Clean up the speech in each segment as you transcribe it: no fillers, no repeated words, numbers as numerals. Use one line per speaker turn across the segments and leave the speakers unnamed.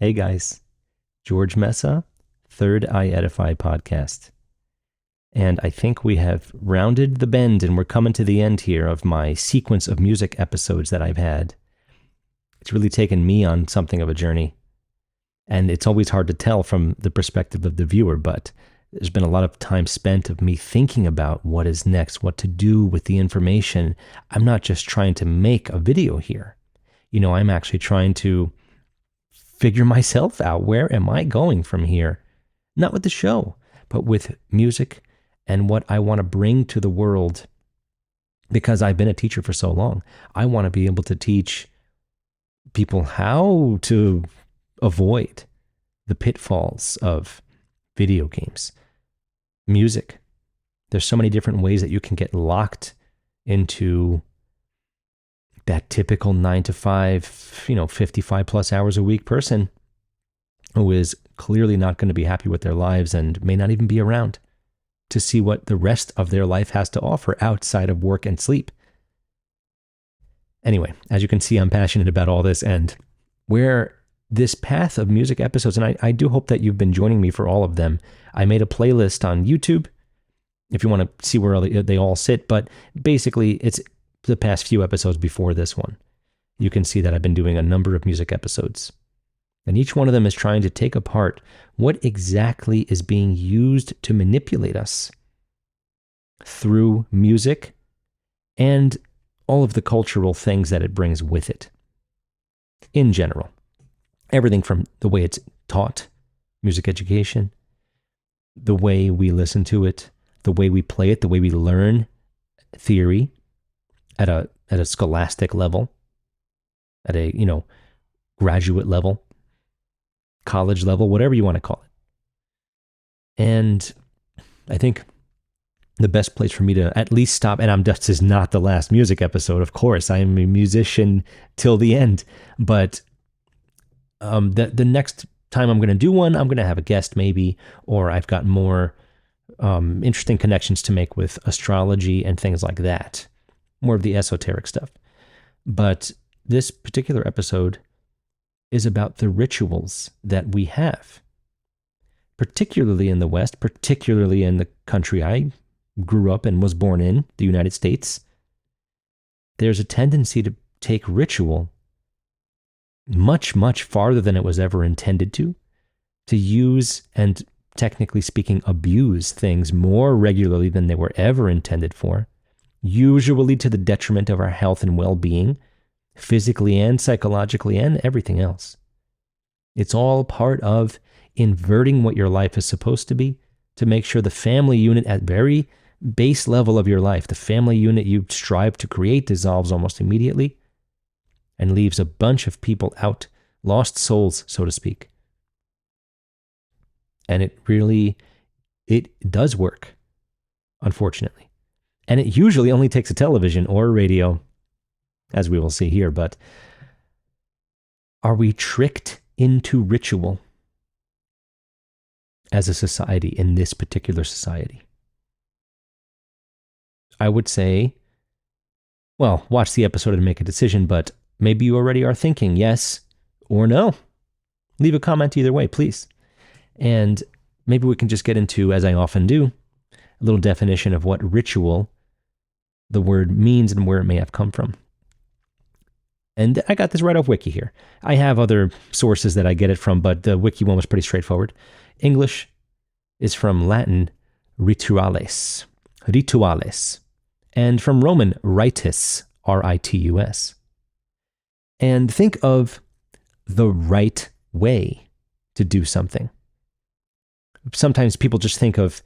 Hey guys, George Mesa, Third Eye Edify podcast. And I think we have rounded the bend and we're coming to the end here of my sequence of music episodes that I've had. It's really taken me on something of a journey. And it's always hard to tell from the perspective of the viewer, but there's been a lot of time spent of me thinking about what is next, what to do with the information. I'm not just trying to make a video here. I'm actually trying to figure myself out. Where am I going from here? Not with the show, but with music and what I want to bring to the world. Because I've been a teacher for so long, I want to be able to teach people how to avoid the pitfalls of video games, music. There's so many different ways that you can get locked into that typical 9 to 5, 55 plus hours a week person who is clearly not going to be happy with their lives and may not even be around to see what the rest of their life has to offer outside of work and sleep. Anyway, as you can see, I'm passionate about all this and where this path of music episodes, and I do hope that you've been joining me for all of them. I made a playlist on YouTube if you want to see where they all sit, but basically it's the past few episodes before this one. You can see that I've been doing a number of music episodes. And each one of them is trying to take apart what exactly is being used to manipulate us through music and all of the cultural things that it brings with it. In general, everything from the way it's taught, music education, the way we listen to it, the way we play it, the way we learn theory at a scholastic level, at a, graduate level, college level, whatever you want to call it. And I think the best place for me to at least stop, and this is not the last music episode, of course, I am a musician till the end, but the next time I'm going to do one, I'm going to have a guest maybe, or I've got more interesting connections to make with astrology and things like that. More of the esoteric stuff. But this particular episode is about the rituals that we have, particularly in the West, particularly in the country I grew up and was born in, the United States. There's a tendency to take ritual much, much farther than it was ever intended to use and, technically speaking, abuse things more regularly than they were ever intended for, usually to the detriment of our health and well-being, physically and psychologically and everything else. It's all part of inverting what your life is supposed to be to make sure the family unit at very base level of your life, the family unit you strive to create, dissolves almost immediately and leaves a bunch of people out, lost souls, so to speak. And it does work, unfortunately. And it usually only takes a television or a radio, as we will see here. But are we tricked into ritual as a society, in this particular society? I would say, well, watch the episode and make a decision, but maybe you already are thinking yes or no. Leave a comment either way, please. And maybe we can just get into, as I often do, a little definition of what ritual, the word, means and where it may have come from. And I got this right off Wiki here. I have other sources that I get it from, but the Wiki one was pretty straightforward. English is from Latin rituales, and from Roman ritus, R-I-T-U-S. And think of the right way to do something. Sometimes people just think of,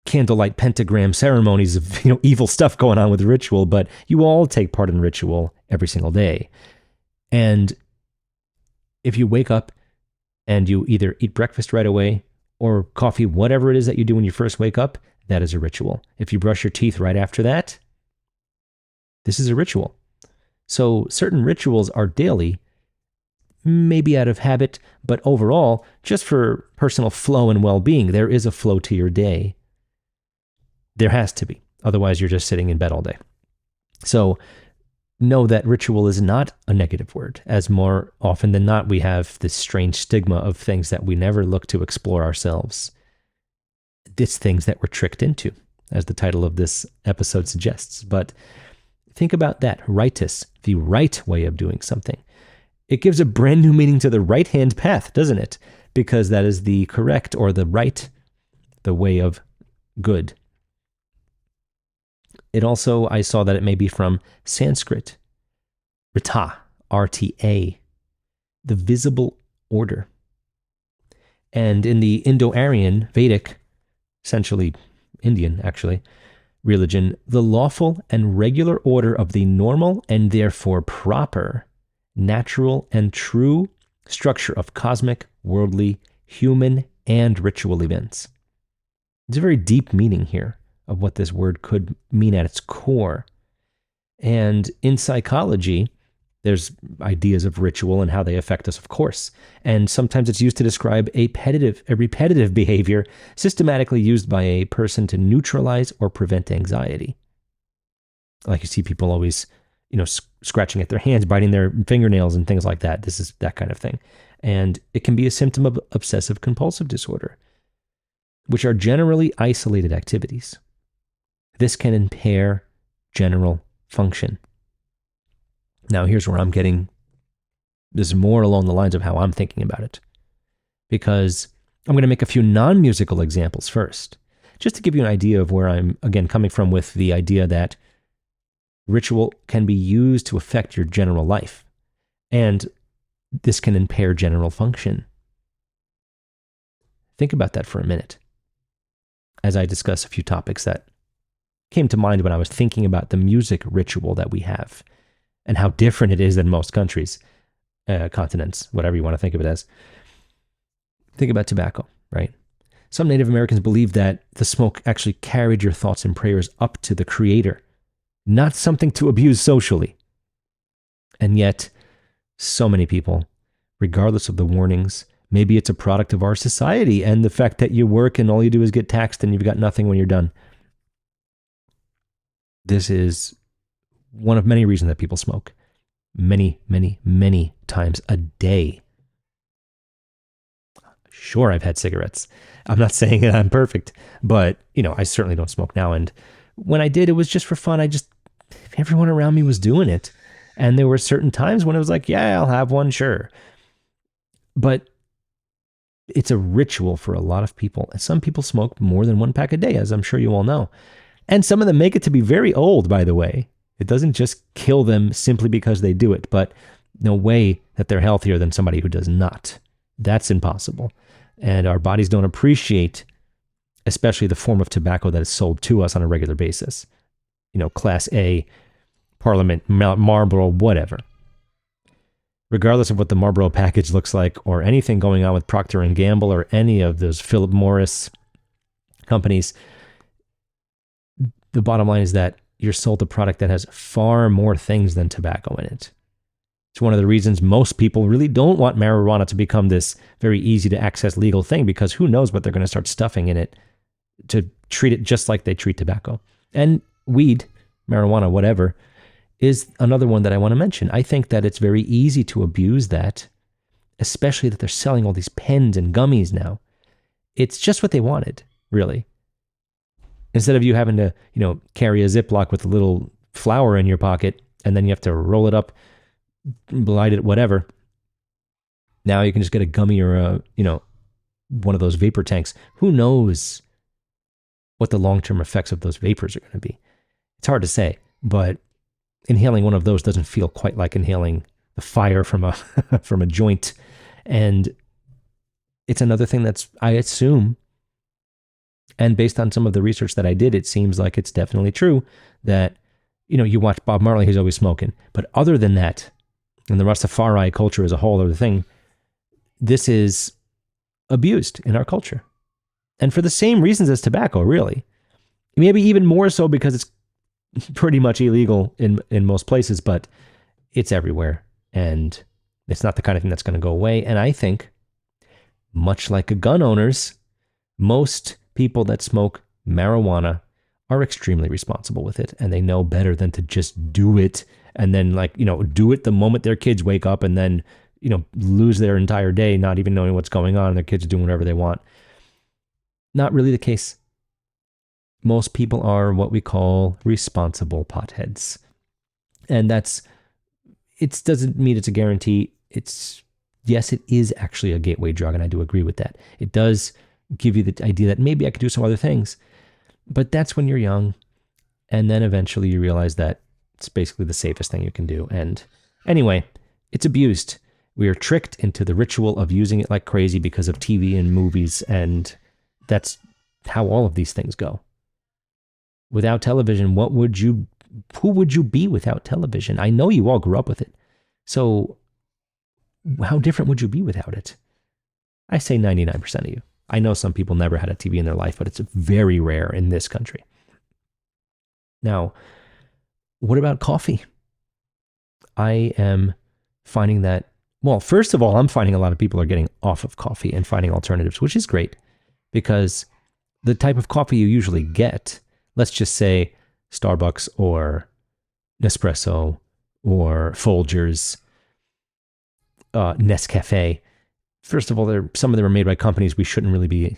candlelight pentagram ceremonies of, evil stuff going on with ritual, but you all take part in ritual every single day. And if you wake up and you either eat breakfast right away or coffee, whatever it is that you do when you first wake up, that is a ritual. If you brush your teeth right after that, this is a ritual. So certain rituals are daily, maybe out of habit, but overall, just for personal flow and well-being, there is a flow to your day. There has to be. Otherwise, you're just sitting in bed all day. So know that ritual is not a negative word, as more often than not, we have this strange stigma of things that we never look to explore ourselves. It's things that we're tricked into, as the title of this episode suggests. But think about that. Ritus, the right way of doing something. It gives a brand new meaning to the right-hand path, doesn't it? Because that is the correct or the right, the way of good. It also, I saw that it may be from Sanskrit, Rita, R-T-A, the visible order. And in the Indo-Aryan, Vedic, essentially Indian actually, religion, the lawful and regular order of the normal and therefore proper, natural and true structure of cosmic, worldly, human, and ritual events. There's a very deep meaning here of what this word could mean at its core. And in psychology, there's ideas of ritual and how they affect us, of course. And sometimes it's used to describe a repetitive behavior systematically used by a person to neutralize or prevent anxiety. Like you see people always, scratching at their hands, biting their fingernails and things like that. This is that kind of thing. And it can be a symptom of obsessive compulsive disorder, which are generally isolated activities. This can impair general function. Now, here's where I'm getting this more along the lines of how I'm thinking about it, because I'm going to make a few non-musical examples first, just to give you an idea of where I'm, again, coming from with the idea that ritual can be used to affect your general life, and this can impair general function. Think about that for a minute as I discuss a few topics that came to mind when I was thinking about the music ritual that we have and how different it is than most countries, continents, whatever you want to think of it as. Think about tobacco, right? Some Native Americans believed that the smoke actually carried your thoughts and prayers up to the Creator, not something to abuse socially. And yet, so many people, regardless of the warnings, maybe it's a product of our society and the fact that you work and all you do is get taxed and you've got nothing when you're done. This is one of many reasons that people smoke. Many, many, many times a day. Sure, I've had cigarettes. I'm not saying that I'm perfect, but, I certainly don't smoke now. And when I did, it was just for fun. Everyone around me was doing it. And there were certain times when it was like, yeah, I'll have one, sure. But it's a ritual for a lot of people. And some people smoke more than one pack a day, as I'm sure you all know. And some of them make it to be very old, by the way. It doesn't just kill them simply because they do it, but no way that they're healthier than somebody who does not. That's impossible. And our bodies don't appreciate, especially the form of tobacco that is sold to us on a regular basis. Class A, Parliament, Marlboro, whatever. Regardless of what the Marlboro package looks like or anything going on with Procter & Gamble or any of those Philip Morris companies, the bottom line is that you're sold a product that has far more things than tobacco in it. It's one of the reasons most people really don't want marijuana to become this very easy to access legal thing, because who knows what they're going to start stuffing in it to treat it just like they treat tobacco. And weed, marijuana, whatever, is another one that I want to mention. I think that it's very easy to abuse that, especially that they're selling all these pens and gummies now. It's just what they wanted, really. Instead of you having to, carry a Ziploc with a little flour in your pocket, and then you have to roll it up, light it, whatever. Now you can just get a gummy or one of those vapor tanks. Who knows what the long-term effects of those vapors are going to be? It's hard to say, but inhaling one of those doesn't feel quite like inhaling the fire from a from a joint. And it's another thing that's, I assume, and based on some of the research that I did, it seems like it's definitely true that, you watch Bob Marley, he's always smoking. But other than that, and the Rastafari culture as a whole other thing, this is abused in our culture. And for the same reasons as tobacco, really. Maybe even more so because it's pretty much illegal in most places, but it's everywhere. And it's not the kind of thing that's going to go away. And I think, much like gun owners, most people that smoke marijuana are extremely responsible with it, and they know better than to just do it and then do it the moment their kids wake up, and then lose their entire day not even knowing what's going on, and their kids are doing whatever they want. Not really the case. Most people are what we call responsible potheads. And it doesn't mean it's a guarantee. Yes, it is actually a gateway drug, and I do agree with that. It does give you the idea that maybe I could do some other things, but that's when you're young, and then eventually you realize that it's basically the safest thing you can do. And anyway, it's abused. We are tricked into the ritual of using it like crazy because of TV and movies, and that's how all of these things go. Without television, who would you be without television? I know you all grew up with it. So how different would you be without it? I say 99% of you. I know some people never had a TV in their life, but it's very rare in this country. Now, what about coffee? I am finding that, well, first of all, I'm finding a lot of people are getting off of coffee and finding alternatives, which is great, because the type of coffee you usually get, let's just say Starbucks or Nespresso or Folgers, Nescafe. First of all, some of them are made by companies we shouldn't really be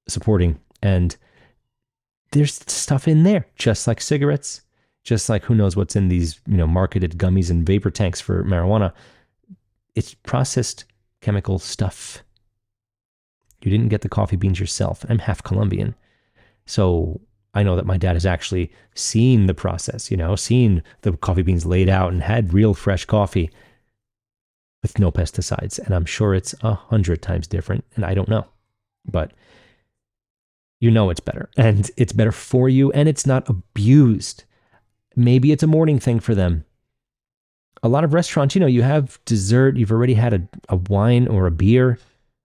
supporting. And there's stuff in there, just like cigarettes, just like who knows what's in these, marketed gummies and vapor tanks for marijuana. It's processed chemical stuff. You didn't get the coffee beans yourself. I'm half Colombian. So I know that my dad has actually seen the process, seen the coffee beans laid out and had real fresh coffee with no pesticides. And I'm sure it's 100 times different, and I don't know. But it's better, and it's better for you, and it's not abused. Maybe it's a morning thing for them. A lot of restaurants, you have dessert, you've already had a wine or a beer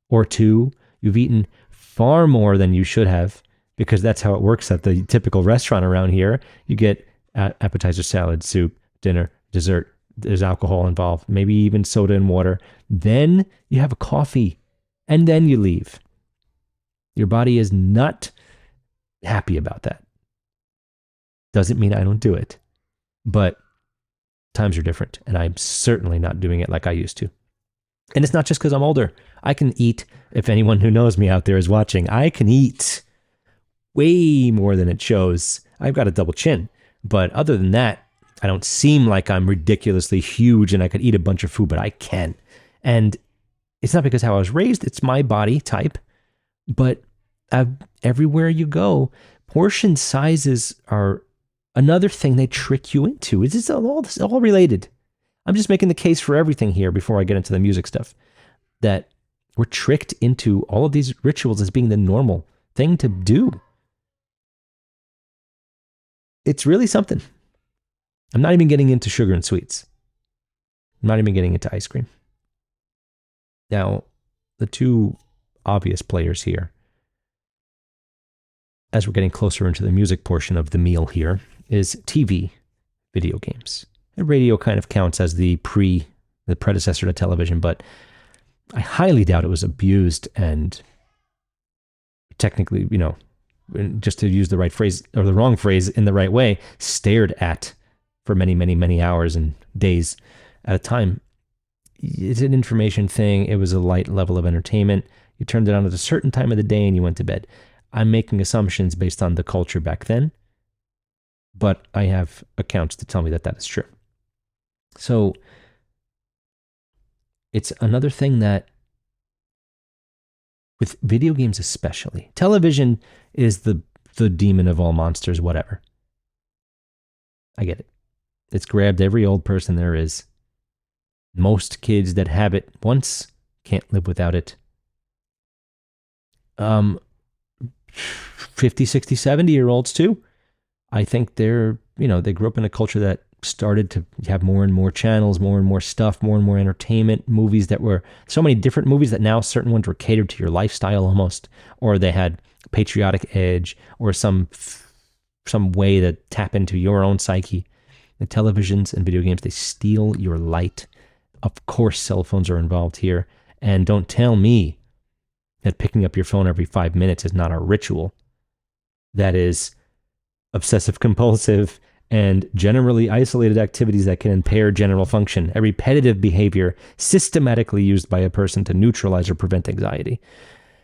or two, you've eaten far more than you should have, because that's how it works at the typical restaurant around here. You get appetizer, salad, soup, dinner, dessert. There's alcohol involved, maybe even soda and water. Then you have a coffee, and then you leave. Your body is not happy about that. Doesn't mean I don't do it, but times are different, and I'm certainly not doing it like I used to. And it's not just because I'm older. I can eat, if anyone who knows me out there is watching, I can eat way more than it shows. I've got a double chin, but other than that, I don't seem like I'm ridiculously huge and I could eat a bunch of food, but I can. And it's not because how I was raised, it's my body type, but everywhere you go, portion sizes are another thing they trick you into. It's all related. I'm just making the case for everything here before I get into the music stuff, that we're tricked into all of these rituals as being the normal thing to do. It's really something. I'm not even getting into sugar and sweets. I'm not even getting into ice cream. Now, the two obvious players here, as we're getting closer into the music portion of the meal here, is TV, video games. And radio kind of counts as the predecessor to television, but I highly doubt it was abused and technically, just to use the right phrase or the wrong phrase in the right way, stared at for many, many, many hours and days at a time. It's an information thing. It was a light level of entertainment. You turned it on at a certain time of the day and you went to bed. I'm making assumptions based on the culture back then, but I have accounts to tell me that that is true. So it's another thing that, with video games especially, television is the demon of all monsters, whatever. I get it. It's grabbed every old person there is. Most kids that have it once can't live without it. 50, 60, 70-year-olds too. I think they grew up in a culture that started to have more and more channels, more and more stuff, more and more entertainment, movies that were so many different movies that now certain ones were catered to your lifestyle almost, or they had patriotic edge or some way to tap into your own psyche. The televisions and video games, they steal your light. Of course, cell phones are involved here. And don't tell me that picking up your phone every 5 minutes is not a ritual. That is obsessive compulsive and generally isolated activities that can impair general function, a repetitive behavior systematically used by a person to neutralize or prevent anxiety.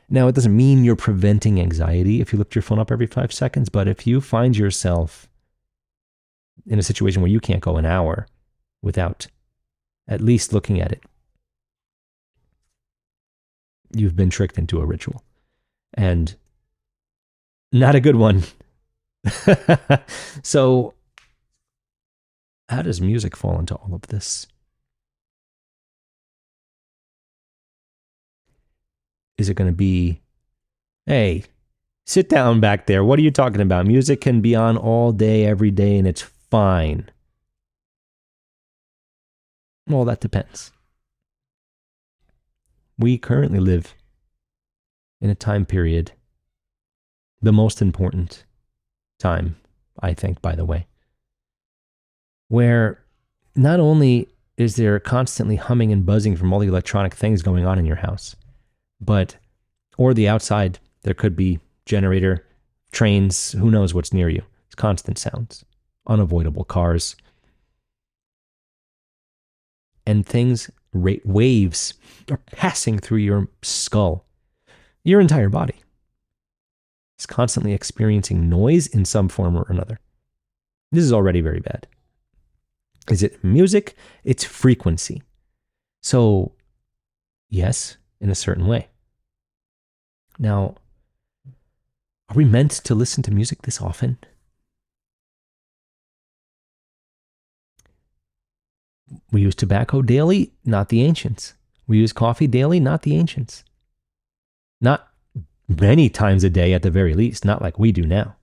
Now, it doesn't mean you're preventing anxiety if you lift your phone up every 5 seconds, but if you find yourself in a situation where you can't go an hour without at least looking at it, you've been tricked into a ritual. And not a good one. So, how does music fall into all of this? Is it going to be, hey, sit down back there. What are you talking about? Music can be on all day, every day, and it's fine. Well, that depends. We currently live in a time period, the most important time, I think, by the way, where not only is there constantly humming and buzzing from all the electronic things going on in your house, but, or the outside, there could be generator, trains, who knows what's near you. It's constant sounds, unavoidable cars, and things, waves are passing through your skull, your entire body. It's constantly experiencing noise in some form or another. This is already very bad. Is it music? It's frequency. So, yes, in a certain way. Now, are we meant to listen to music this often? We use tobacco daily, not the ancients. We use coffee daily, not the ancients. Not many times a day at the very least, not like we do now.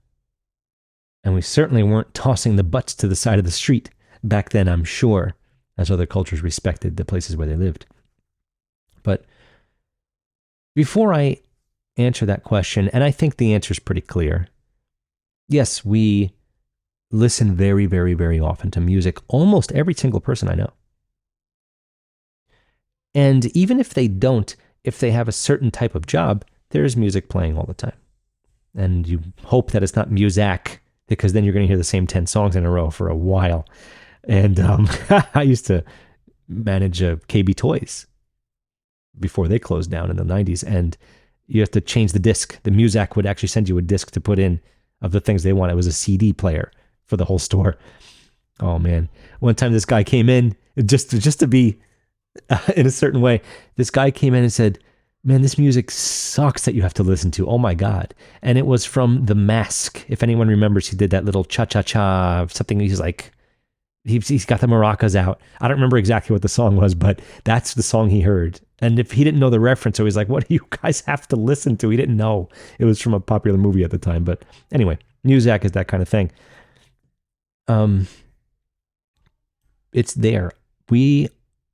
And we certainly weren't tossing the butts to the side of the street back then, I'm sure, as other cultures respected the places where they lived. But before I answer that question, and I think the answer is pretty clear, yes, we listen very, very, very often to music, almost every single person I know. And even if they don't, if they have a certain type of job, there's music playing all the time. And you hope that it's not Muzak, because then you're going to hear the same 10 songs in a row for a while. And I used to manage KB Toys before they closed down in the 90s. And you have to change the disc. The Muzak would actually send you a disc to put in of the things they want. It was a CD player for the whole store. Oh, man. One time this guy came in, just to be in a certain way, this guy came in and said, man, this music sucks that you have to listen to. Oh my God. And it was from The Mask. If anyone remembers, he did that little cha-cha-cha, something. He's like, he's got the maracas out. I don't remember exactly what the song was, but that's the song he heard. And if he didn't know the reference, so he's like, what do you guys have to listen to? He didn't know. It was from a popular movie at the time. But anyway, Muzak is that kind of thing. It's there.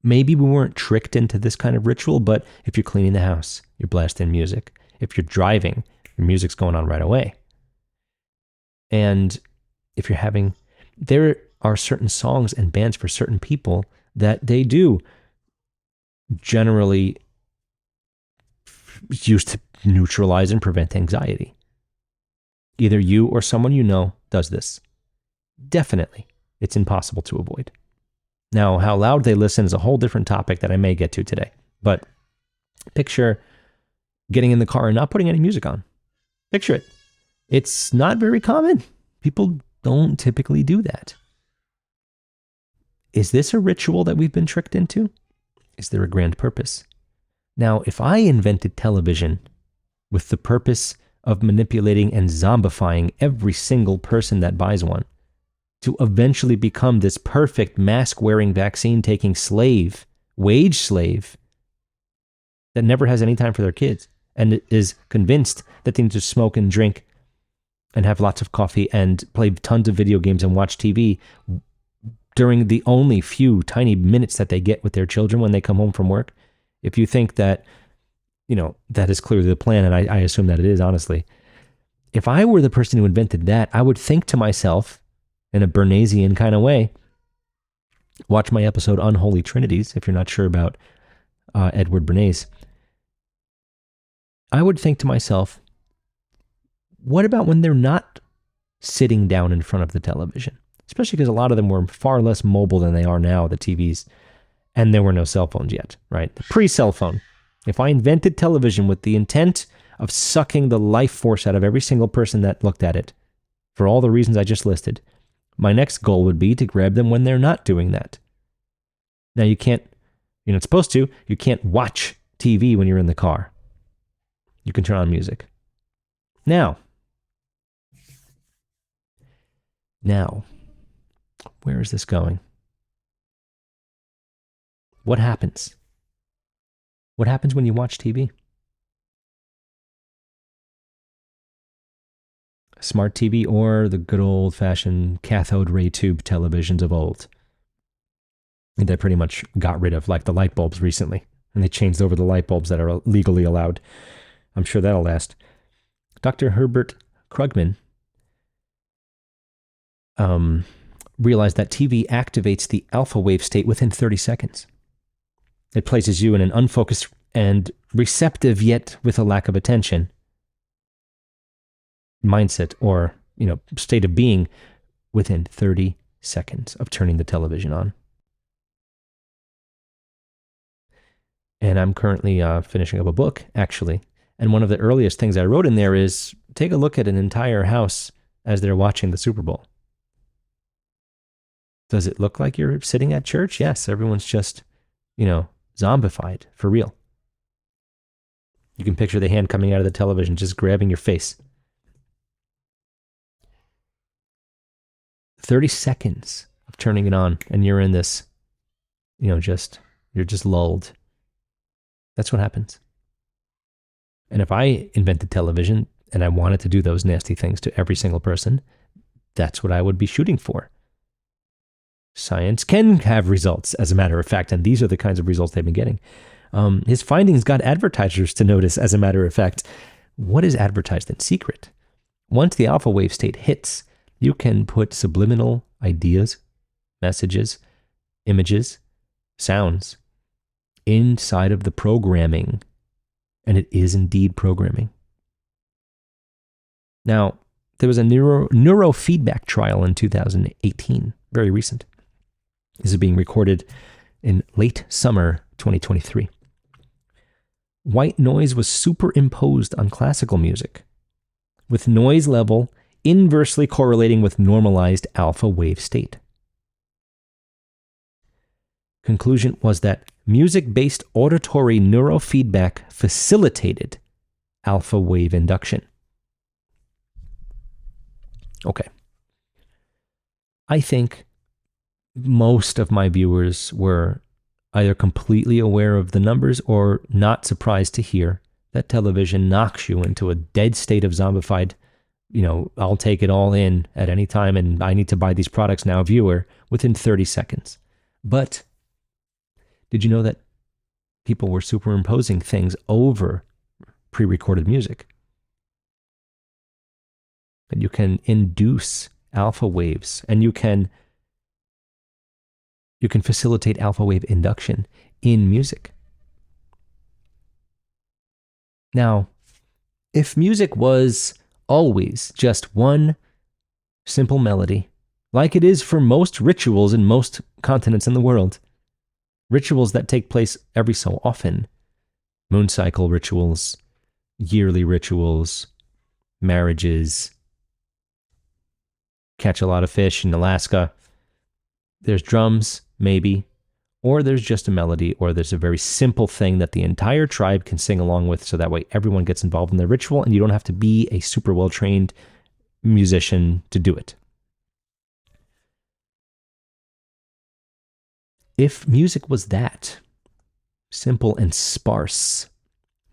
Maybe we weren't tricked into this kind of ritual, but if you're cleaning the house, you're blasting music. If you're driving, your music's going on right away. And if you're there are certain songs and bands for certain people that they do generally used to neutralize and prevent anxiety. Either you or someone you know does this. Definitely, it's impossible to avoid. Now, how loud they listen is a whole different topic that I may get to today. But picture getting in the car and not putting any music on. Picture it. It's not very common. People don't typically do that. Is this a ritual that we've been tricked into? Is there a grand purpose? Now, if I invented television with the purpose of manipulating and zombifying every single person that buys one, to eventually become this perfect mask-wearing, vaccine-taking slave, wage slave, that never has any time for their kids and is convinced that they need to smoke and drink and have lots of coffee and play tons of video games and watch TV during the only few tiny minutes that they get with their children when they come home from work. If you think that, that is clearly the plan, and I assume that it is, honestly. If I were the person who invented that, I would think to myself, in a Bernaysian kind of way, watch my episode Unholy Trinities, if you're not sure about Edward Bernays. I would think to myself, what about when they're not sitting down in front of the television? especially because a lot of them were far less mobile than they are now, the TVs, and there were no cell phones yet, right? The pre-cell phone. If I invented television with the intent of sucking the life force out of every single person that looked at it, for all the reasons I just listed, my next goal would be to grab them when they're not doing that. Now you can't, you're not supposed to, you can't watch TV when you're in the car. You can turn on music. Now, where is this going? What happens? What happens when you watch TV? Smart TV or the good old-fashioned cathode ray tube televisions of old. They pretty much got rid of, like the light bulbs recently, and they changed over the light bulbs that are legally allowed. I'm sure that'll last. Dr. Herbert Krugman realized that TV activates the alpha wave state within 30 seconds. It places you in an unfocused and receptive yet with a lack of attention mindset or, state of being within 30 seconds of turning the television on. And I'm currently finishing up a book, actually. And one of the earliest things I wrote in there is take a look at an entire house as they're watching the Super Bowl. Does it look like you're sitting at church? Yes, everyone's just, zombified for real. You can picture the hand coming out of the television, just grabbing your face. 30 seconds of turning it on, and you're in this, you're just lulled. That's what happens. And if I invented television and I wanted to do those nasty things to every single person, that's what I would be shooting for. Science can have results, as a matter of fact, and these are the kinds of results they've been getting. His findings got advertisers to notice, as a matter of fact. What is advertised in secret? Once the alpha wave state hits, you can put subliminal ideas, messages, images, sounds inside of the programming, and it is indeed programming. Now, there was a neurofeedback trial in 2018, very recent. This is being recorded in late summer 2023. White noise was superimposed on classical music, with noise level inversely correlating with normalized alpha wave state. Conclusion was that music-based auditory neurofeedback facilitated alpha wave induction. Okay. I think most of my viewers were either completely aware of the numbers or not surprised to hear that television knocks you into a dead state of zombified, I'll take it all in at any time and I need to buy these products now viewer within 30 seconds. But did you know that people were superimposing things over pre-recorded music? That you can induce alpha waves and you can facilitate alpha wave induction in music. Now, if music was always just one simple melody, like it is for most rituals in most continents in the world, rituals that take place every so often, moon cycle rituals, yearly rituals, marriages, catch a lot of fish in Alaska, there's drums, maybe, or there's just a melody, or there's a very simple thing that the entire tribe can sing along with, so that way everyone gets involved in the ritual, and you don't have to be a super well-trained musician to do it. If music was that simple and sparse,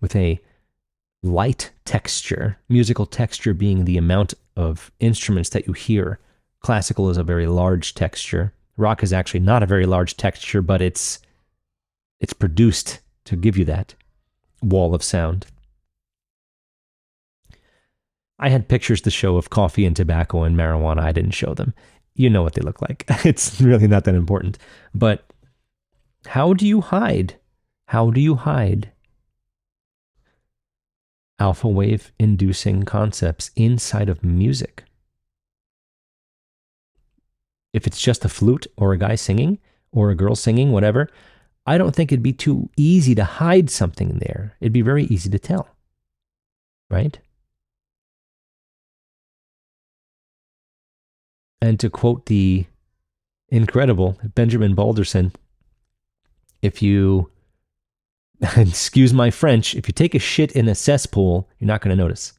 with a light texture, musical texture being the amount of instruments that you hear, classical is a very large texture. Rock is actually not a very large texture, but it's produced to give you that wall of sound. I had pictures to show of coffee and tobacco and marijuana. I didn't show them. You know what they look like. It's really not that important. But how do you hide alpha wave inducing concepts inside of music? If it's just a flute or a guy singing or a girl singing, whatever, I don't think it'd be too easy to hide something there. It'd be very easy to tell, right? And to quote the incredible Benjamin Balderson, if you, excuse my French, if you take a shit in a cesspool, you're not going to notice.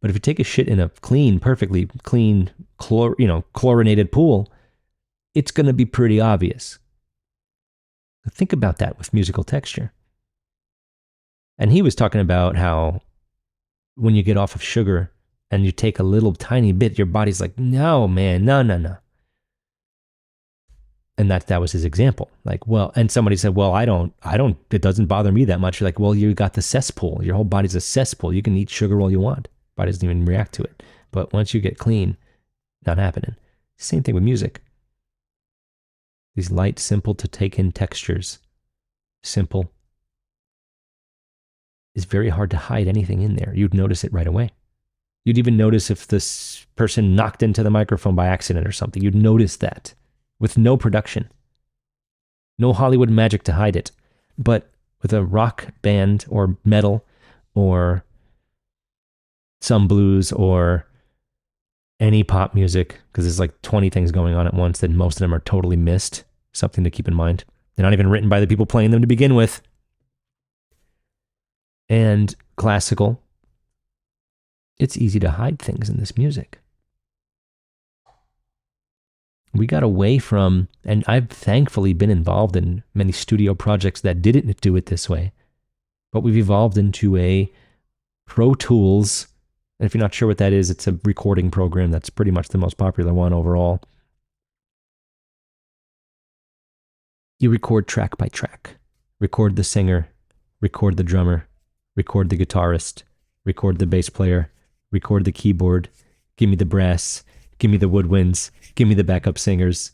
But if you take a shit in a clean, perfectly clean, chlorinated pool, it's going to be pretty obvious. Think about that with musical texture. And he was talking about how when you get off of sugar and you take a little tiny bit, your body's like, no, man, no. And that was his example. Like, well, and somebody said, well, I don't, it doesn't bother me that much. You're like, well, you got the cesspool. Your whole body's a cesspool. You can eat sugar all you want. Body doesn't even react to it. But once you get clean, not happening. Same thing with music. These light, simple to take in textures. Simple. It's very hard to hide anything in there. You'd notice it right away. You'd even notice if this person knocked into the microphone by accident or something. You'd notice that with no production. No Hollywood magic to hide it. But with a rock band or metal or some blues or any pop music, because there's like 20 things going on at once, then most of them are totally missed. Something to keep in mind. They're not even written by the people playing them to begin with. And classical, it's easy to hide things in this music. We got away from, and I've thankfully been involved in many studio projects that didn't do it this way, but we've evolved into a Pro Tools. And if you're not sure what that is, it's a recording program that's pretty much the most popular one overall. You record track by track. Record the singer, record the drummer, record the guitarist, record the bass player, record the keyboard, give me the brass, give me the woodwinds, give me the backup singers.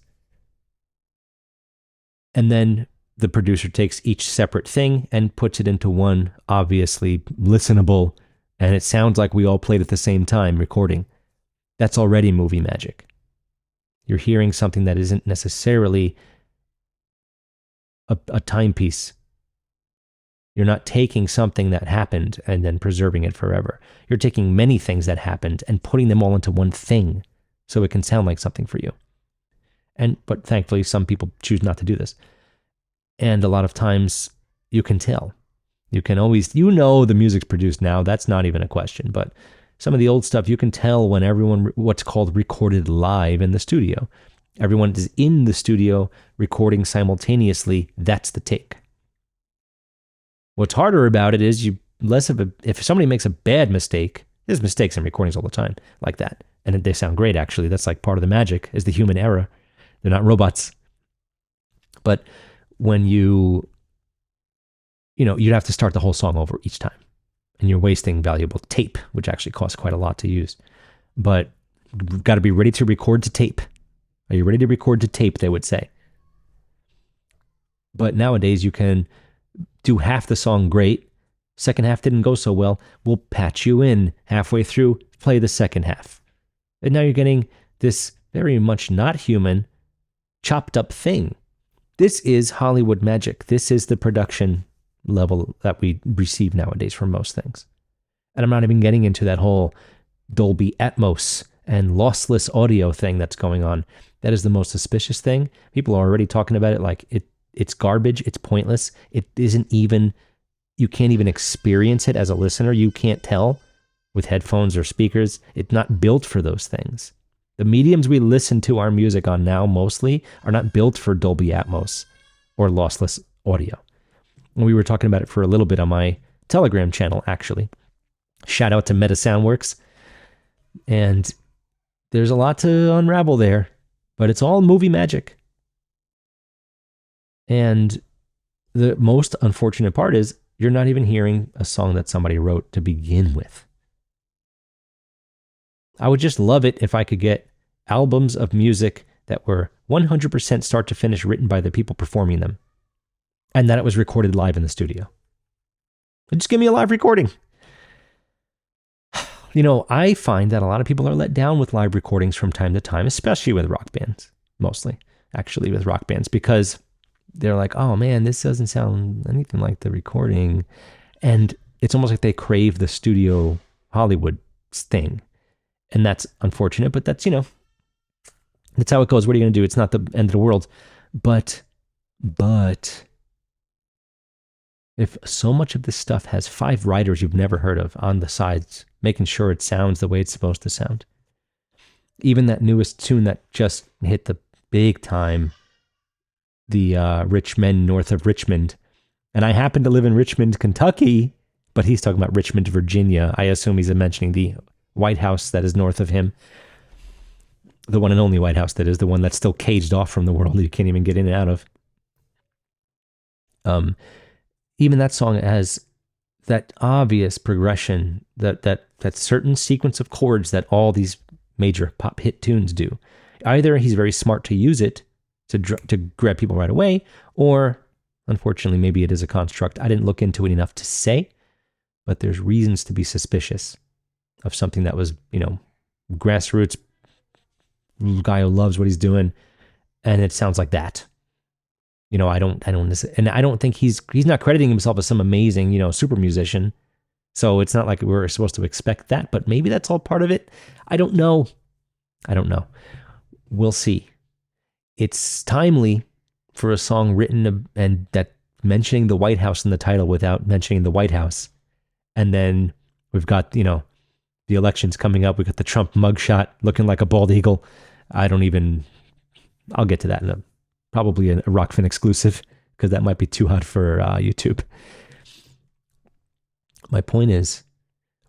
And then the producer takes each separate thing and puts it into one obviously listenable, and it sounds like we all played at the same time recording. That's already movie magic. You're hearing something that isn't necessarily a timepiece. You're not taking something that happened and then preserving it forever. You're taking many things that happened and putting them all into one thing so it can sound like something for you. But thankfully, some people choose not to do this. And a lot of times you can tell. You can always, the music's produced now. That's not even a question. But some of the old stuff, you can tell when everyone, what's called recorded live in the studio. Everyone is in the studio recording simultaneously. That's the take. What's harder about it is if somebody makes a bad mistake, there's mistakes in recordings all the time like that. And they sound great, actually. That's like part of the magic is the human error. They're not robots. But when you'd have to start the whole song over each time. And you're wasting valuable tape, which actually costs quite a lot to use. But you've got to be ready to record to tape. Are you ready to record to tape, they would say. But nowadays you can do half the song great. Second half didn't go so well. We'll patch you in halfway through, play the second half. And now you're getting this very much not human, chopped up thing. This is Hollywood magic. This is the production level that we receive nowadays for most things. And I'm not even getting into that whole Dolby Atmos and lossless audio thing that's going on. That is the most suspicious thing. People are already talking about it like it's garbage, it's pointless. It isn't even, you can't even experience it as a listener. You can't tell with headphones or speakers. It's not built for those things. The mediums we listen to our music on now mostly are not built for Dolby Atmos or lossless audio. And we were talking about it for a little bit on my Telegram channel, actually. Shout out to Meta Soundworks. And there's a lot to unravel there, but it's all movie magic. And the most unfortunate part is you're not even hearing a song that somebody wrote to begin with. I would just love it if I could get albums of music that were 100% start to finish written by the people performing them, and that it was recorded live in the studio. Just give me a live recording. I find that a lot of people are let down with live recordings from time to time, especially with rock bands. mostly, actually, with rock bands, because they're like, oh man, this doesn't sound anything like the recording. And it's almost like they crave the studio Hollywood thing. And that's unfortunate, but that's, that's how it goes. What are you going to do? It's not the end of the world. But if so much of this stuff has 5 writers you've never heard of on the sides, making sure it sounds the way it's supposed to sound. Even that newest tune that just hit the big time, the Rich Men North of Richmond. And I happen to live in Richmond, Kentucky, but he's talking about Richmond, Virginia. I assume he's mentioning the White House that is north of him. The one and only White House, that is, the one that's still caged off from the world that you can't even get in and out of. Even that song has that obvious progression, that certain sequence of chords that all these major pop hit tunes do. Either he's very smart to use it to grab people right away, or unfortunately, maybe it is a construct. I didn't look into it enough to say, but there's reasons to be suspicious of something that was, grassroots guy who loves what he's doing, and it sounds like that. I don't think he's not crediting himself as some amazing, super musician. So it's not like we're supposed to expect that, but maybe that's all part of it. I don't know. We'll see. It's timely for a song written and that mentioning the White House in the title without mentioning the White House. And then we've got, the elections coming up. We've got the Trump mugshot looking like a bald eagle. I'll get to that in probably a Rockfin exclusive, because that might be too hot for YouTube. My point is,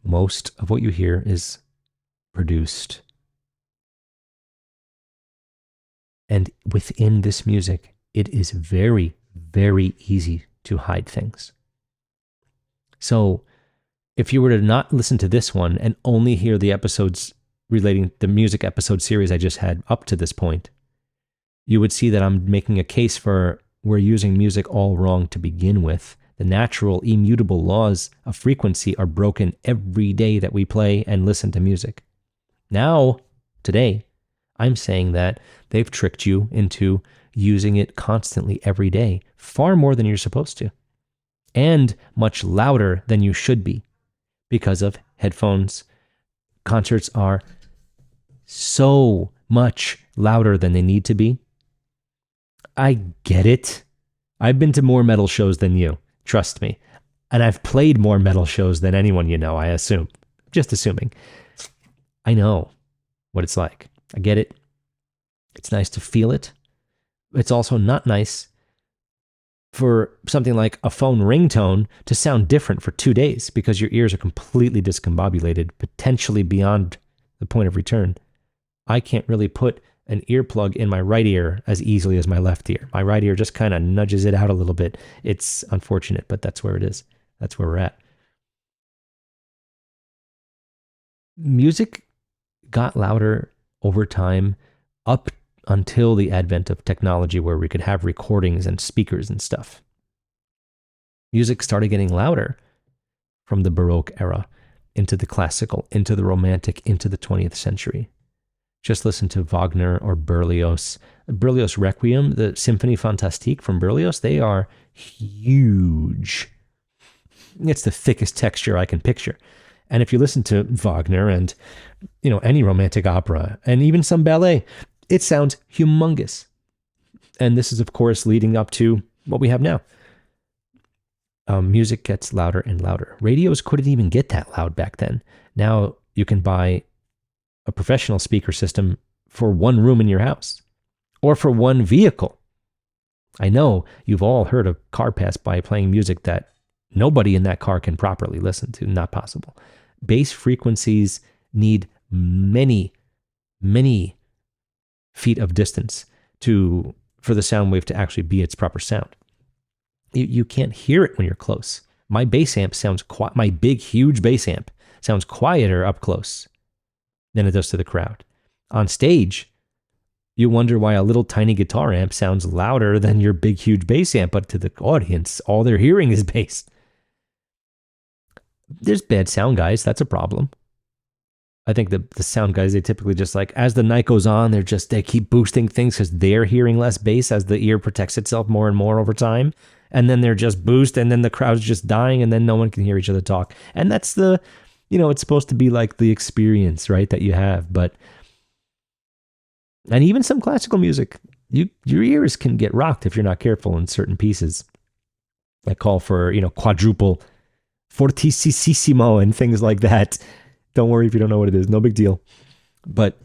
most of what you hear is produced. And within this music, it is very, very easy to hide things. So if you were to not listen to this one and only hear the episodes relating the music episode series I just had up to this point, you would see that I'm making a case for we're using music all wrong to begin with. The natural, immutable laws of frequency are broken every day that we play and listen to music. Now, today, I'm saying that they've tricked you into using it constantly every day, far more than you're supposed to, and much louder than you should be because of headphones. Concerts are so much louder than they need to be. I get it. I've been to more metal shows than you, trust me. And I've played more metal shows than anyone I assume. Just assuming. I know what it's like. I get it. It's nice to feel it. It's also not nice for something like a phone ringtone to sound different for 2 days because your ears are completely discombobulated, potentially beyond the point of return. I can't really put an earplug in my right ear as easily as my left ear. My right ear just kind of nudges it out a little bit. It's unfortunate, but that's where it is. That's where we're at. Music got louder over time up until the advent of technology where we could have recordings and speakers and stuff. Music started getting louder from the Baroque era into the classical, into the Romantic, into the 20th century. Just listen to Wagner or Berlioz. Berlioz Requiem, the Symphonie Fantastique from Berlioz, they are huge. It's the thickest texture I can picture. And if you listen to Wagner and, any romantic opera and even some ballet, it sounds humongous. And this is, of course, leading up to what we have now. Music gets louder and louder. Radios couldn't even get that loud back then. Now you can buy a professional speaker system for one room in your house or for one vehicle. I know you've all heard a car pass by playing music that nobody in that car can properly listen to. Not possible. Bass frequencies need many, many feet of distance for the sound wave to actually be its proper sound. You can't hear it when you're close. My bass amp sounds my big, huge bass amp sounds quieter up close than it does to the crowd. On stage, you wonder why a little tiny guitar amp sounds louder than your big, huge bass amp, but to the audience, all they're hearing is bass. There's bad sound, guys. That's a problem. I think the sound guys, they typically just like, as the night goes on, they keep boosting things because they're hearing less bass as the ear protects itself more and more over time. And then they're just boost, and then the crowd's just dying, and then no one can hear each other talk. And that's it's supposed to be like the experience, right, that you have. And even some classical music, your ears can get rocked if you're not careful in certain pieces that call for, quadruple, fortissimo, and things like that. Don't worry if you don't know what it is. No big deal. But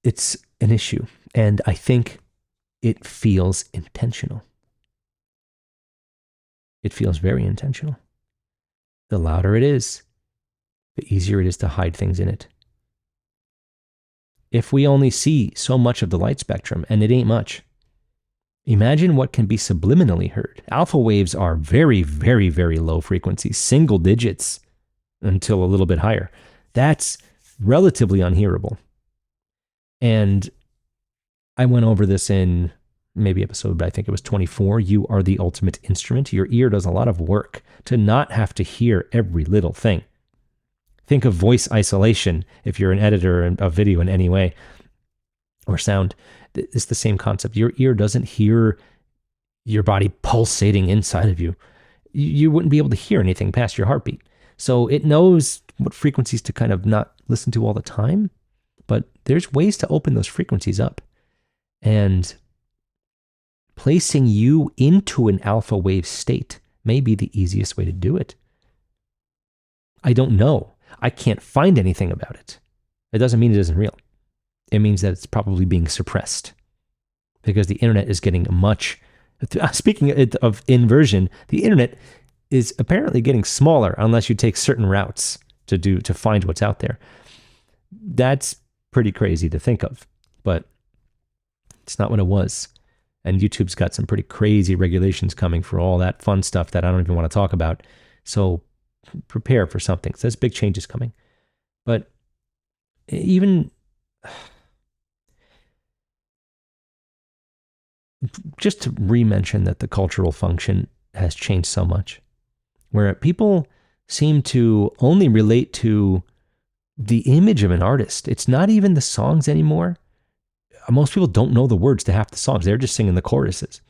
it's an issue. And I think it feels intentional. It feels very intentional. The louder it is, the easier it is to hide things in it. If we only see so much of the light spectrum, and it ain't much, imagine what can be subliminally heard. Alpha waves are very, very, very low frequencies, single digits until a little bit higher. That's relatively unhearable. And I went over this in maybe episode, but I think it was 24. You are the ultimate instrument. Your ear does a lot of work to not have to hear every little thing. Think of voice isolation if you're an editor of video in any way, or sound. It's the same concept. Your ear doesn't hear your body pulsating inside of you. You wouldn't be able to hear anything past your heartbeat. So it knows what frequencies to kind of not listen to all the time, but there's ways to open those frequencies up. And placing you into an alpha wave state may be the easiest way to do it. I don't know. I can't find anything about it. It doesn't mean it isn't real. It means that it's probably being suppressed because the internet is getting much. Speaking of inversion, the internet is apparently getting smaller unless you take certain routes to find what's out there. That's pretty crazy to think of, but it's not what it was. And YouTube's got some pretty crazy regulations coming for all that fun stuff that I don't even want to talk about. So prepare for something. So there's big changes coming. But even just to re-mention that the cultural function has changed so much, where people seem to only relate to the image of an artist. It's not even the songs anymore. Most people don't know the words to half the songs. They're just singing the choruses.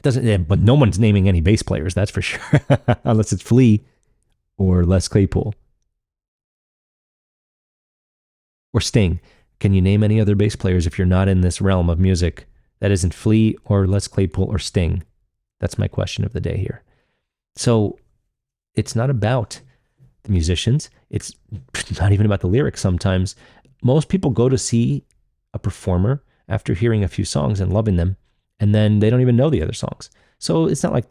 But no one's naming any bass players, that's for sure, unless it's Flea or Les Claypool or Sting. Can you name any other bass players if you're not in this realm of music that isn't Flea or Les Claypool or Sting? That's my question of the day here. So it's not about the musicians. It's not even about the lyrics sometimes. Most people go to see a performer after hearing a few songs and loving them, and then they don't even know the other songs. So it's not like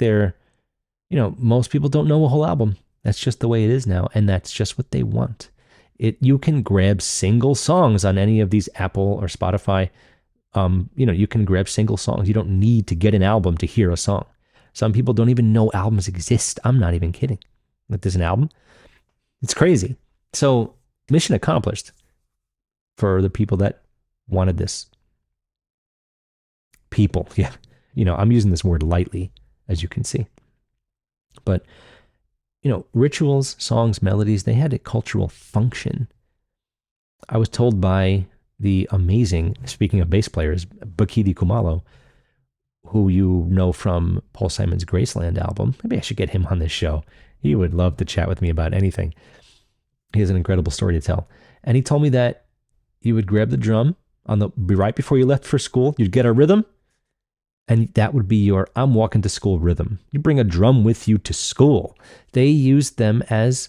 most people don't know a whole album. That's just the way it is now, and that's just what they want. You can grab single songs on any of these Apple or Spotify. You can grab single songs. You don't need to get an album to hear a song. Some people don't even know albums exist. I'm not even kidding. Like, there's an album. It's crazy. So mission accomplished for the people that wanted this. People, yeah. I'm using this word lightly, as you can see. But, rituals, songs, melodies, they had a cultural function. I was told by the amazing, speaking of bass players, Bakidi Kumalo, who you know from Paul Simon's Graceland album. Maybe I should get him on this show. He would love to chat with me about anything. He has an incredible story to tell. And he told me that you would grab the drum right before you left for school. You'd get a rhythm, and that would be your I'm walking to school rhythm. You bring a drum with you to school. They used them as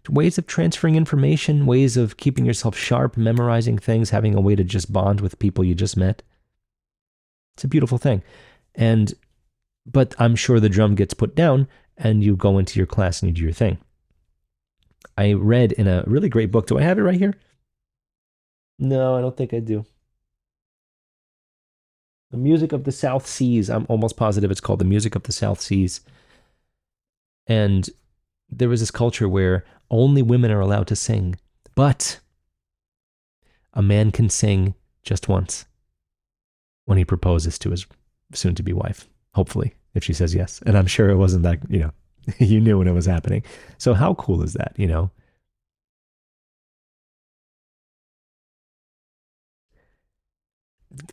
ways of transferring information, ways of keeping yourself sharp, memorizing things, having a way to just bond with people you just met. It's a beautiful thing. But I'm sure the drum gets put down and you go into your class and you do your thing. I read in a really great book. Do I have it right here? No, I don't think I do. The Music of the South Seas. I'm almost positive it's called The Music of the South Seas. And there was this culture where only women are allowed to sing, but a man can sing just once when he proposes to his soon-to-be wife, hopefully, if she says yes. And I'm sure it wasn't that, you knew when it was happening. So how cool is that,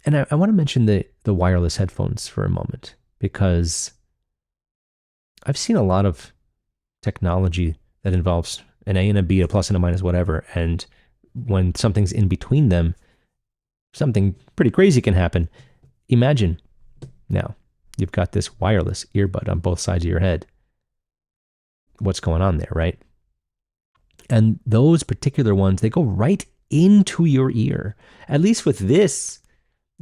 And I want to mention the wireless headphones for a moment, because I've seen a lot of technology that involves an A and a B, a plus and a minus, whatever. And when something's in between them, something pretty crazy can happen. Imagine now you've got this wireless earbud on both sides of your head. What's going on there, right? And those particular ones, they go right into your ear. At least with this,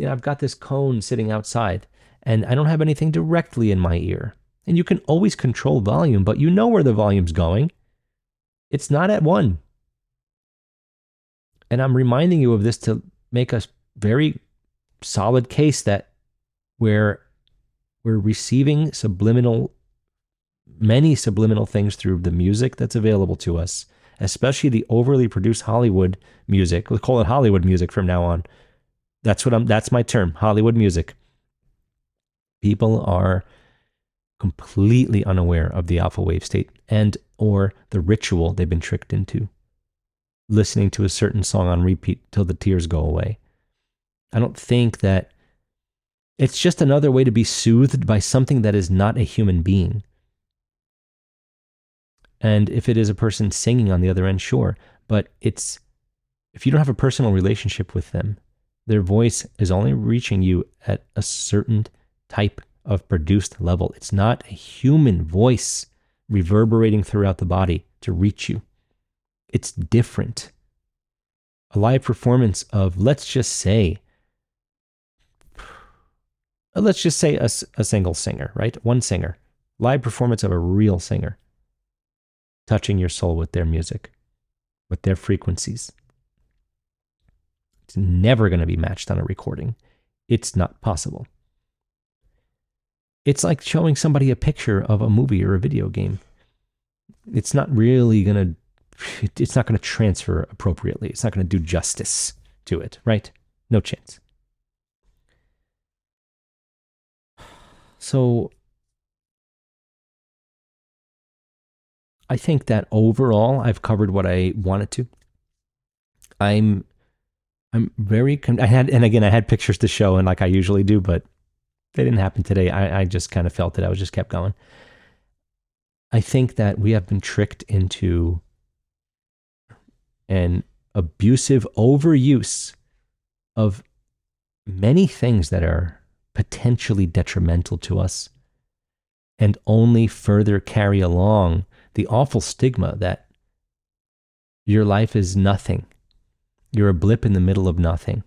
I've got this cone sitting outside and I don't have anything directly in my ear. And you can always control volume, but you know where the volume's going. It's not at 1. And I'm reminding you of this to make a very solid case that we're receiving many subliminal things through the music that's available to us, especially the overly produced Hollywood music. We'll call it Hollywood music from now on. That's my term, Hollywood music. People are completely unaware of the alpha wave state and or the ritual they've been tricked into, listening to a certain song on repeat till the tears go away. I don't think that it's just another way to be soothed by something that is not a human being. And if it is a person singing on the other end, sure. But if you don't have a personal relationship with them, their voice is only reaching you at a certain type of produced level. It's not a human voice reverberating throughout the body to reach you. It's different. A live performance of, let's just say a single singer, right? One singer. Live performance of a real singer touching your soul with their music, with their frequencies. It's never going to be matched on a recording. It's not possible. It's like showing somebody a picture of a movie or a video game. It's not going to transfer appropriately. It's not going to do justice to it, right? No chance. So I think that overall I've covered what I wanted to. I'm very, I had pictures to show, and like I usually do, but they didn't happen today. I just kind of felt it. I just kept going. I think that we have been tricked into an abusive overuse of many things that are potentially detrimental to us, and only further carry along the awful stigma that your life is nothing. You're a blip in the middle of nothing.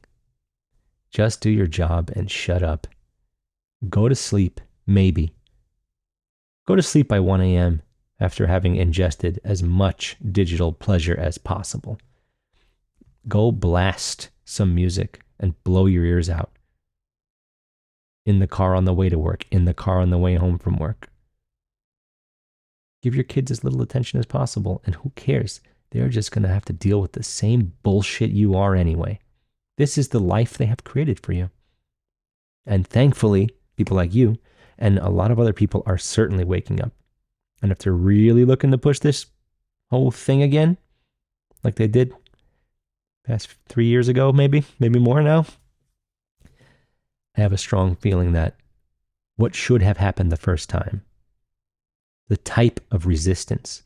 Just do your job and shut up. Go to sleep, maybe. Go to sleep by 1 a.m. after having ingested as much digital pleasure as possible. Go blast some music and blow your ears out. In the car on the way to work, in the car on the way home from work. Give your kids as little attention as possible, and who cares? They're just going to have to deal with the same bullshit you are anyway. This is the life they have created for you. And thankfully, people like you and a lot of other people are certainly waking up. And if they're really looking to push this whole thing again, like they did past 3 years ago, maybe more now, I have a strong feeling that what should have happened the first time, the type of resistance,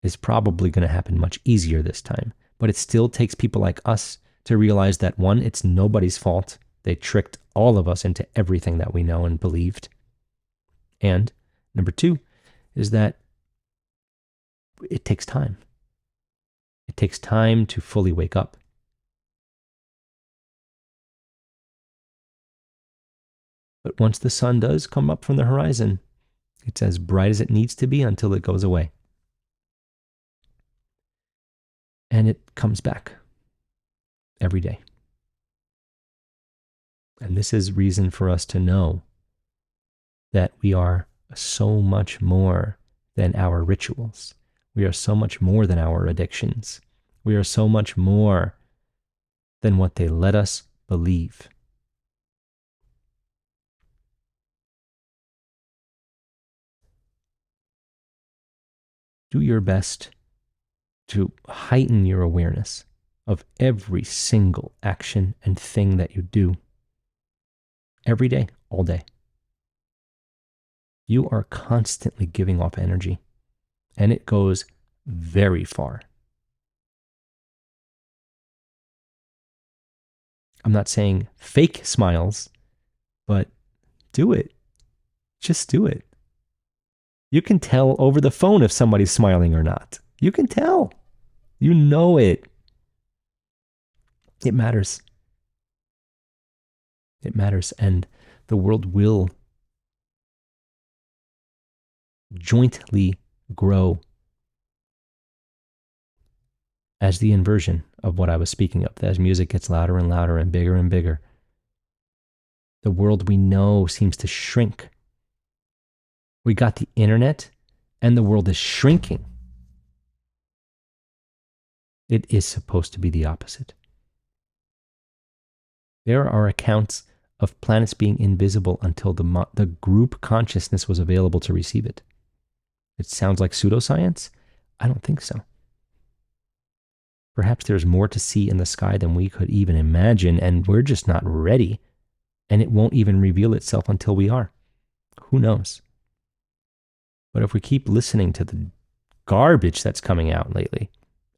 is probably going to happen much easier this time. But it still takes people like us to realize that, one, it's nobody's fault. They tricked all of us into everything that we know and believed. And number two is that it takes time. It takes time to fully wake up. But once the sun does come up from the horizon, it's as bright as it needs to be until it goes away. And it comes back every day. And this is reason for us to know that we are so much more than our rituals. We are so much more than our addictions. We are so much more than what they let us believe. Do your best to heighten your awareness of every single action and thing that you do. Every day, all day. You are constantly giving off energy, and it goes very far. I'm not saying fake smiles, but do it. Just do it. You can tell over the phone if somebody's smiling or not. You can tell. You know it. It matters. It matters. And the world will jointly grow as the inversion of what I was speaking of. As music gets louder and louder and bigger, the world we know seems to shrink. We got the internet, and the world is shrinking. It is supposed to be the opposite. There are accounts of planets being invisible until the group consciousness was available to receive it. It sounds like pseudoscience? I don't think so. Perhaps there's more to see in the sky than we could even imagine, and we're just not ready, and it won't even reveal itself until we are. Who knows? But if we keep listening to the garbage that's coming out lately,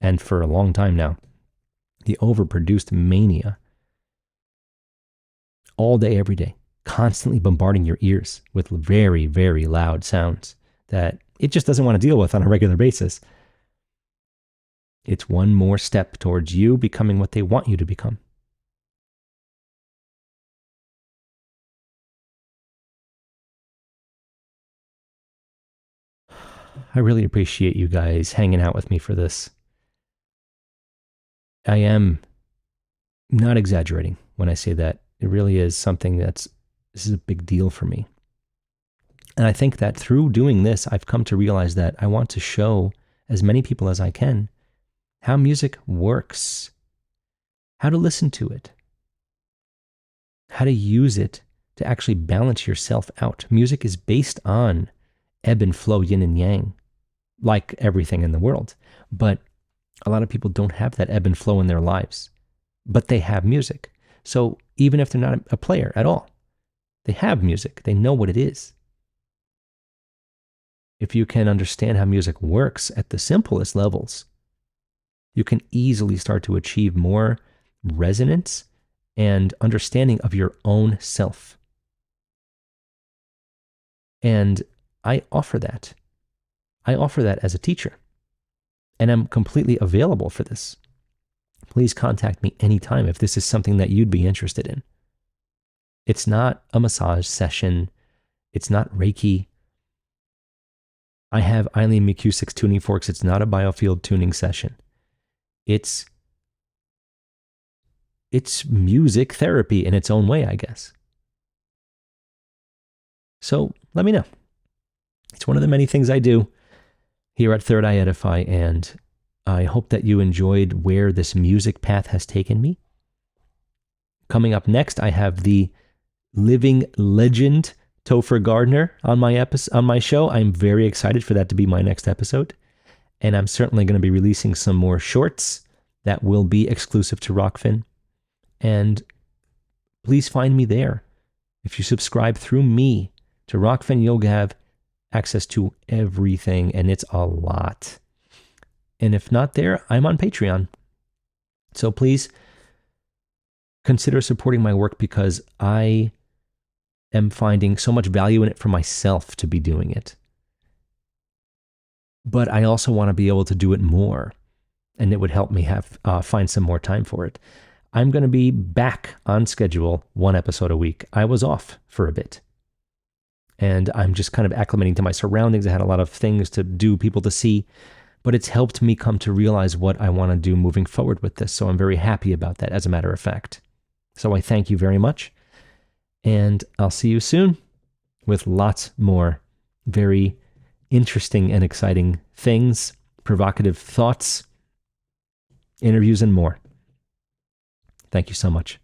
and for a long time now, the overproduced mania, all day, every day, constantly bombarding your ears with very, very loud sounds that it just doesn't want to deal with on a regular basis. It's one more step towards you becoming what they want you to become. I really appreciate you guys hanging out with me for this. I am not exaggerating when I say that. It really is something this is a big deal for me. And I think that through doing this, I've come to realize that I want to show as many people as I can how music works, how to listen to it, how to use it to actually balance yourself out. Music is based on ebb and flow, yin and yang, like everything in the world. But a lot of people don't have that ebb and flow in their lives, but they have music. So even if they're not a player at all, they have music. They know what it is. If you can understand how music works at the simplest levels, you can easily start to achieve more resonance and understanding of your own self. And I offer that. I offer that as a teacher. And I'm completely available for this. Please contact me anytime if this is something that you'd be interested in. It's not a massage session. It's not Reiki. I have Eileen McCusick's tuning forks. It's not a biofield tuning session. It's music therapy in its own way, I guess. So let me know. It's one of the many things I do here at Third Eye Edify, and I hope that you enjoyed where this music path has taken me. Coming up next, I have the living legend Topher Gardner on my show. I'm very excited for that to be my next episode, and I'm certainly going to be releasing some more shorts that will be exclusive to Rockfin. And please find me there. If you subscribe through me to Rockfin, you'll have access to everything, and it's a lot. And if not there, I'm on Patreon. So please consider supporting my work, because I am finding so much value in it for myself to be doing it. But I also want to be able to do it more, and it would help me find some more time for it. I'm going to be back on schedule, 1 episode a week. I was off for a bit, and I'm just kind of acclimating to my surroundings. I had a lot of things to do, people to see, but it's helped me come to realize what I want to do moving forward with this. So I'm very happy about that, as a matter of fact. So I thank you very much, and I'll see you soon with lots more very interesting and exciting things, provocative thoughts, interviews, and more. Thank you so much.